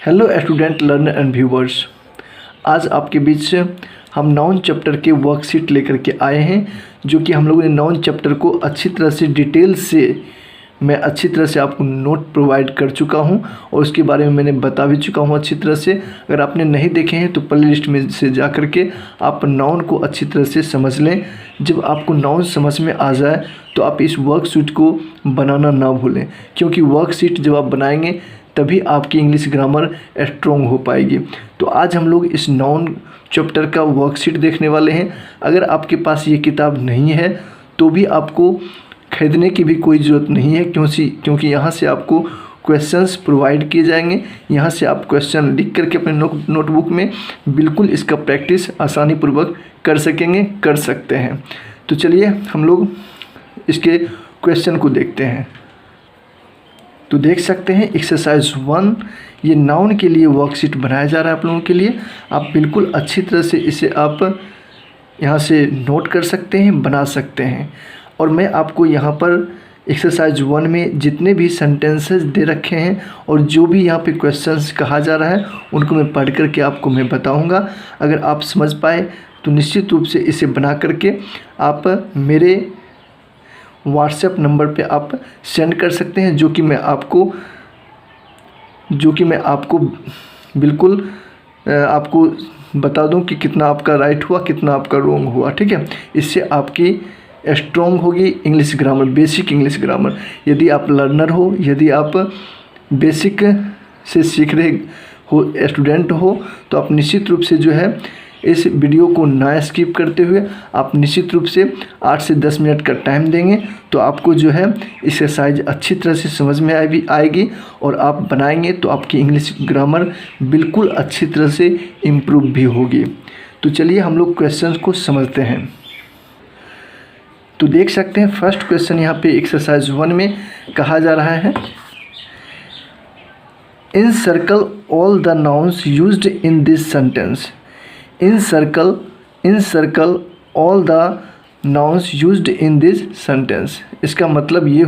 Hello student, learner and viewers. आज आपके बीच हम नाउन चैप्टर के वर्कशीट लेकर के आए हैं, जो कि हम लोगों ने नाउन चैप्टर को अच्छी तरह से डिटेल से मैं अच्छी तरह से आपको नोट प्रोवाइड कर चुका हूं और उसके बारे में मैंने बता भी चुका हूं अच्छी तरह से। अगर आपने नहीं देखे हैं तो प्ले लिस्ट में से जा कर के आप नाउन को अच्छी तरह से समझ लें। जब आपको नाउन समझ में आ जाए तो आप इस वर्कशीट को बनाना ना भूलें, क्योंकि वर्कशीट जब आप बनाएंगे तभी आपकी इंग्लिश ग्रामर स्ट्रॉन्ग हो पाएगी। तो आज हम लोग इस नाउन चैप्टर का वर्कशीट देखने वाले हैं। अगर आपके पास ये किताब नहीं है तो भी आपको खरीदने की भी कोई ज़रूरत नहीं है, क्योंकि यहाँ से आपको क्वेश्चंस प्रोवाइड किए जाएंगे। यहाँ से आप क्वेश्चन लिख करके अपने नोटबुक में बिल्कुल इसका प्रैक्टिस आसानी पूर्वक कर सकते हैं। तो चलिए हम लोग इसके क्वेश्चन को देखते हैं। तो देख सकते हैं एक्सरसाइज 1, ये नाउन के लिए वर्कशीट बनाया जा रहा है आप लोगों के लिए। आप बिल्कुल अच्छी तरह से इसे आप यहाँ से नोट कर सकते हैं, बना सकते हैं। और मैं आपको यहाँ पर एक्सरसाइज 1 में जितने भी सेंटेंसेस दे रखे हैं और जो भी यहाँ पे क्वेश्चंस कहा जा रहा है उनको मैं पढ़ करके आपको मैं बताऊँगा। अगर आप समझ पाए तो निश्चित रूप से इसे बना करके आप मेरे व्हाट्सएप नंबर पे आप सेंड कर सकते हैं, जो कि मैं आपको बिल्कुल आपको बता दूं कि कितना आपका राइट हुआ, कितना आपका रॉन्ग हुआ। ठीक है, इससे आपकी स्ट्रॉन्ग होगी English grammar, basic English grammar. यदि आप लर्नर हो, यदि आप बेसिक से सीख रहे हो स्टूडेंट हो, तो आप निश्चित रूप से जो है इस वीडियो को ना स्किप करते हुए आप निश्चित रूप से 8 से 10 मिनट का टाइम देंगे तो आपको जो है एक्सरसाइज अच्छी तरह से समझ में आएगी और आप बनाएंगे तो आपकी इंग्लिश ग्रामर बिल्कुल अच्छी तरह से इम्प्रूव भी होगी। तो चलिए हम लोग क्वेश्चंस को समझते हैं। तो देख सकते हैं फर्स्ट क्वेश्चन यहाँ पे एक्सरसाइज 1 में कहा जा रहा है, in circle all the nouns used in this sentence. In circle all the nouns used in this sentence। इसका मतलब ये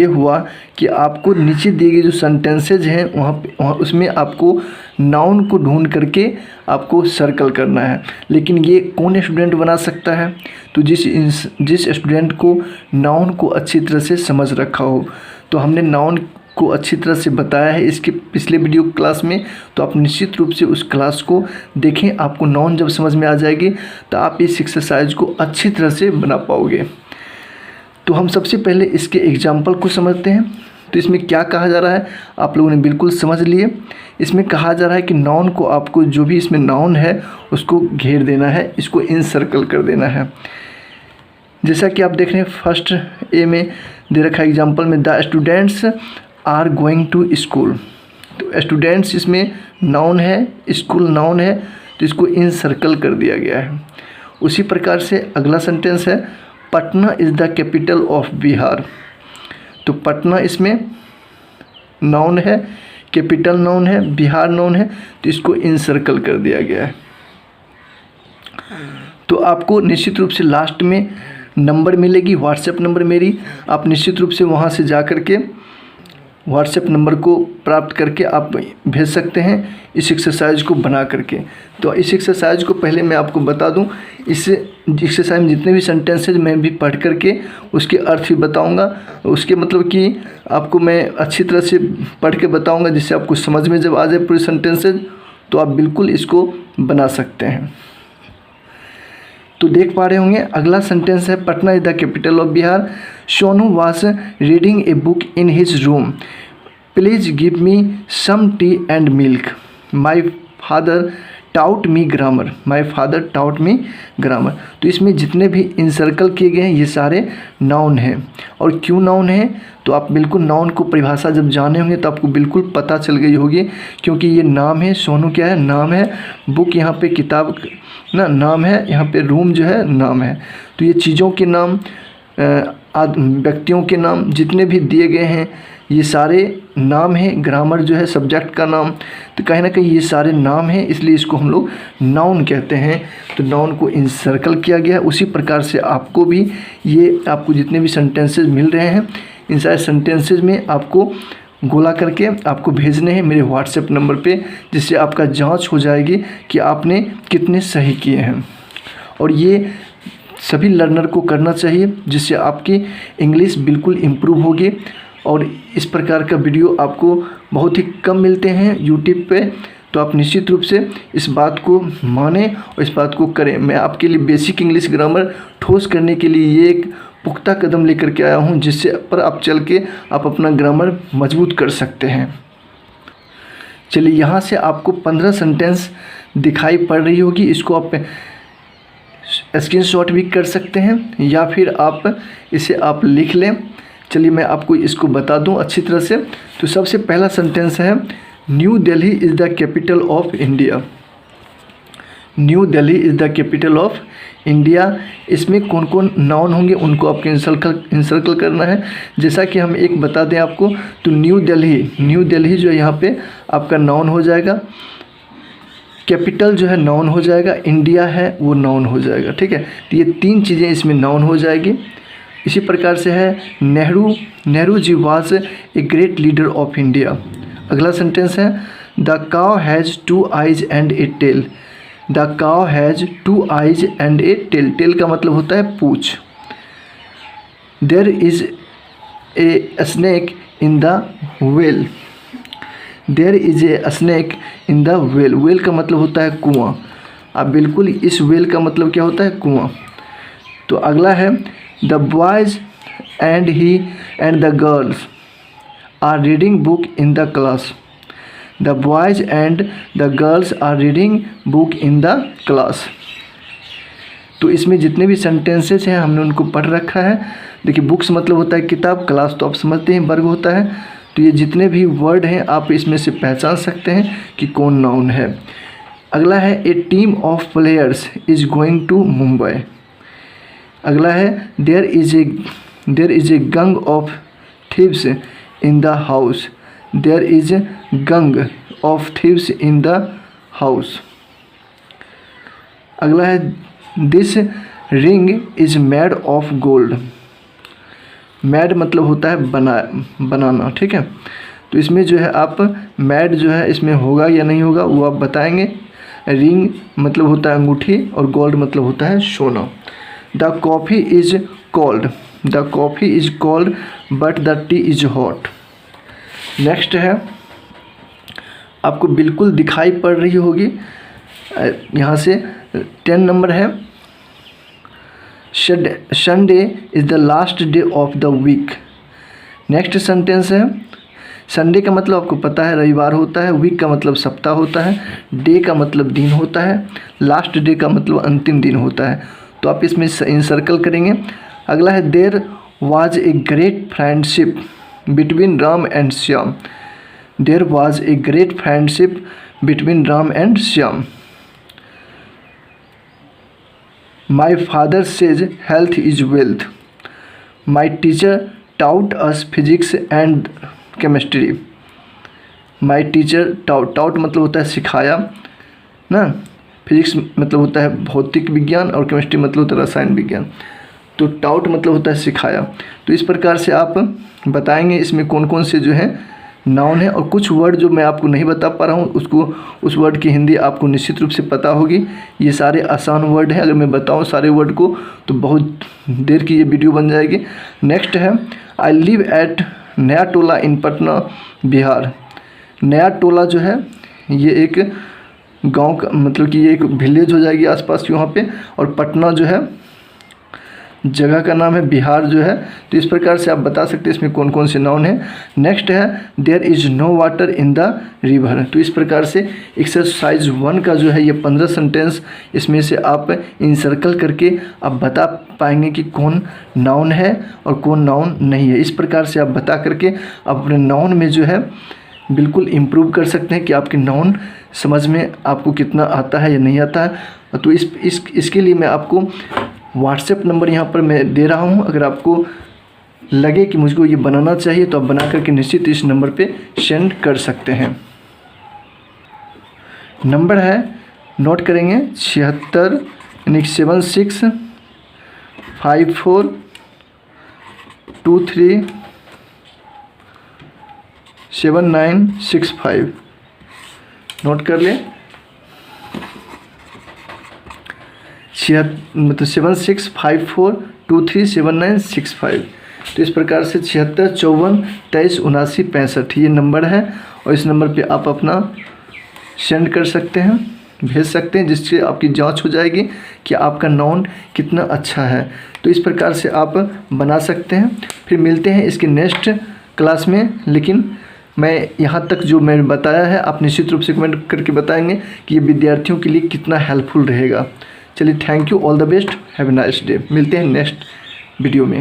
हुआ कि आपको नीचे दिए गए जो सेंटेंसेज हैं वहाँ उसमें आपको नाउन को ढूंढ करके आपको सर्कल करना है। लेकिन ये कौन स्टूडेंट बना सकता है? तो जिस स्टूडेंट को नाउन को अच्छी तरह से समझ रखा हो। तो हमने नाउन को अच्छी तरह से बताया है इसके पिछले वीडियो क्लास में, तो आप निश्चित रूप से उस क्लास को देखें। आपको नाउन जब समझ में आ जाएगी तो आप इस एक्सरसाइज को अच्छी तरह से बना पाओगे। तो हम सबसे पहले इसके एग्जाम्पल को समझते हैं। तो इसमें क्या कहा जा रहा है आप लोगों ने बिल्कुल समझ लिए। इसमें कहा जा रहा है कि नाउन को आपको जो भी इसमें नाउन है उसको घेर देना है, इसको इनसर्कल कर देना है। जैसा कि आप देख रहे हैं फर्स्ट ए में दे रखा है एग्जाम्पल में, the students are going to school. तो स्टूडेंट्स इसमें नाउन है, स्कूल नाउन है, तो इसको इनसर्कल कर दिया गया है। उसी प्रकार से अगला सेंटेंस है, Patna is the capital of Bihar. तो पटना इसमें नाउन है, कैपिटल नाउन है, बिहार नाउन है, तो इसको इनसर्कल कर दिया गया है। तो आपको निश्चित रूप से लास्ट में नंबर मिलेगी, व्हाट्सएप नंबर मेरी, आप निश्चित रूप से वहाँ से जा कर के व्हाट्सएप नंबर को प्राप्त करके आप भेज सकते हैं इस एक्सरसाइज को बना करके। तो इस एक्सरसाइज को पहले मैं आपको बता दूं, इस एक्सरसाइज में जितने भी सेंटेंसेज मैं भी पढ़ करके उसके अर्थ भी बताऊंगा। उसके मतलब कि आपको मैं अच्छी तरह से पढ़ के बताऊंगा, जिससे आपको समझ में जब आ जाए पूरे सेंटेंसेज तो आप बिल्कुल इसको बना सकते हैं। तो देख पा रहे होंगे अगला सेंटेंस है, Patna is the capital of Bihar. Sonu was reading a book in his room, please give me some tea and milk, my father taught me grammar, my father taught me grammar. तो इसमें जितने भी इनसर्कल किए गए हैं ये सारे नाउन हैं। और क्यों नाउन है तो आप बिल्कुल नाउन को परिभाषा जब जाने होंगे तो आपको बिल्कुल पता चल गई होगी, क्योंकि ये नाम है। सोनू क्या है? नाम है। बुक यहाँ पे किताब नाम है, यहाँ पे रूम जो है नाम है। तो ये चीज़ों के नाम व्यक्तियों के नाम जितने भी दिए गए हैं ये सारे नाम हैं। ग्रामर जो है सब्जेक्ट का नाम, तो कहीं ना कहीं ये सारे नाम हैं, इसलिए इसको हम लोग नाउन कहते हैं। तो नाउन को इंसर्कल किया गया है। उसी प्रकार से आपको भी ये आपको जितने भी सेंटेंसेस मिल रहे हैं इन सारे सेंटेंसेस में आपको गोला करके आपको भेजने हैं मेरे व्हाट्सएप नंबर पे, जिससे आपका जांच हो जाएगी कि आपने कितने सही किए हैं। और ये सभी लर्नर को करना चाहिए, जिससे आपकी इंग्लिश बिल्कुल इम्प्रूव होगी। और इस प्रकार का वीडियो आपको बहुत ही कम मिलते हैं यूट्यूब पे, तो आप निश्चित रूप से इस बात को मानें और इस बात को करें। मैं आपके लिए बेसिक इंग्लिश ग्रामर ठोस करने के लिए ये एक पुख्ता कदम लेकर के आया हूँ, जिससे पर आप चल के आप अपना ग्रामर मजबूत कर सकते हैं। चलिए, यहाँ से आपको 15 सेंटेंस दिखाई पड़ रही होगी। इसको आप स्क्रीनशॉट भी कर सकते हैं या फिर आप इसे आप लिख लें। चलिए मैं आपको इसको बता दूं अच्छी तरह से। तो सबसे पहला सेंटेंस है, new Delhi is the capital of India. New Delhi is the capital of India. इसमें कौन कौन नाउन होंगे उनको आपको इंसर्कल करना है। जैसा कि हम एक बता दें आपको, तो न्यू दिल्ली जो यहाँ पे आपका नाउन हो जाएगा, कैपिटल जो है नाउन हो जाएगा, इंडिया है वो नाउन हो जाएगा। ठीक है, तो ये 3 चीज़ें इसमें नाउन हो जाएगी। इसी प्रकार से है, Nehru ji was a great leader of India. अगला सेंटेंस है, the cow has 2 eyes and a tail. The cow has 2 eyes and a tail. Tail का मतलब होता है पूँछ। There is a snake in the well. There is a snake in the well. Well का मतलब होता है कुआं। अब बिल्कुल इस वेल का मतलब क्या होता है, कुआं। तो अगला है, the boys and he and the girls are reading book in the class. The boys and the girls are reading book in the class. तो इसमें जितने भी सेंटेंसेस हैं हमने उनको पढ़ रखा है। देखिए, बुक्स मतलब होता है किताब, क्लास तो आप समझते हैं वर्ग होता है। तो ये जितने भी वर्ड हैं आप इसमें से पहचान सकते हैं कि कौन नाउन है। अगला है, a team of players is going to Mumbai. अगला है, there is a gang of thieves in the house. There is a gang of thieves in the house. अगला है, this ring is made of gold. Made मतलब होता है बनाना। ठीक है, तो इसमें जो है आप मैड जो है इसमें होगा या नहीं होगा वो आप बताएंगे। रिंग मतलब होता है अंगूठी और गोल्ड मतलब होता है सोना। The coffee is cold. The coffee is cold but the T is hot. Next है, आपको बिल्कुल दिखाई पड़ रही होगी, यहाँ से 10 नंबर है, Sunday is the last day of the week. Next sentence है, संडे का मतलब आपको पता है रविवार होता है, वीक का मतलब सप्ताह होता है, डे का मतलब दिन होता है, लास्ट डे का मतलब अंतिम दिन होता है। तो आप इसमें इंसर्कल करेंगे। अगला है, there was a great friendship between Ram and Shyam. There was a great friendship between Ram and Shyam. My father says health is wealth. My teacher taught us physics and chemistry. My teacher taught मतलब होता है सिखाया ना, physics मतलब होता है भौतिक विज्ञान और केमिस्ट्री मतलब होता है रसायन विज्ञान। तो टाउट मतलब होता है सिखाया। तो इस प्रकार से आप बताएंगे इसमें कौन कौन से जो है नाउन है। और कुछ वर्ड जो मैं आपको नहीं बता पा रहा हूँ उसको, उस वर्ड की हिंदी आपको निश्चित रूप से पता होगी। ये सारे आसान वर्ड हैं, अगर मैं बताऊँ सारे वर्ड को तो बहुत देर की ये वीडियो बन जाएगी। नेक्स्ट है, आई लिव एट नया टोला इन पटना बिहार। नया टोला जो है ये एक गांव का मतलब कि ये एक विलेज हो जाएगी आसपास की वहाँ पे, और पटना जो है जगह का नाम है, बिहार जो है। तो इस प्रकार से आप बता सकते हैं इसमें कौन कौन से नाउन है। नेक्स्ट है, there is no water in the river. तो इस प्रकार से एक्सरसाइज 1 का जो है ये 15 सेंटेंस इसमें से आप इंसर्कल करके आप बता पाएंगे कि कौन नाउन है और कौन नाउन नहीं है। इस प्रकार से आप बता करके आप अपने नाउन में जो है बिल्कुल इम्प्रूव कर सकते हैं कि आपके नाउन समझ में आपको कितना आता है या नहीं आता है। तो इसके लिए मैं आपको व्हाट्सएप नंबर यहाँ पर मैं दे रहा हूँ। अगर आपको लगे कि मुझको ये बनाना चाहिए तो आप बना करके निश्चित इस नंबर पे सेंड कर सकते हैं। नंबर है, नोट करेंगे, 76 यानी 7654237965। नोट कर लें, 7654237965। तो इस प्रकार से 76 54 23 79 65 ये नंबर है और इस नंबर पे आप अपना सेंड कर सकते हैं, भेज सकते हैं, जिससे आपकी जांच हो जाएगी कि आपका नाउन कितना अच्छा है। तो इस प्रकार से आप बना सकते हैं। फिर मिलते हैं इसके नेक्स्ट क्लास में, लेकिन मैं यहाँ तक जो मैंने बताया है आप निश्चित रूप से कमेंट करके बताएंगे कि ये विद्यार्थियों के लिए कितना हेल्पफुल रहेगा। चलिए, thank you, all the best, have a nice day. मिलते हैं नेक्स्ट वीडियो में।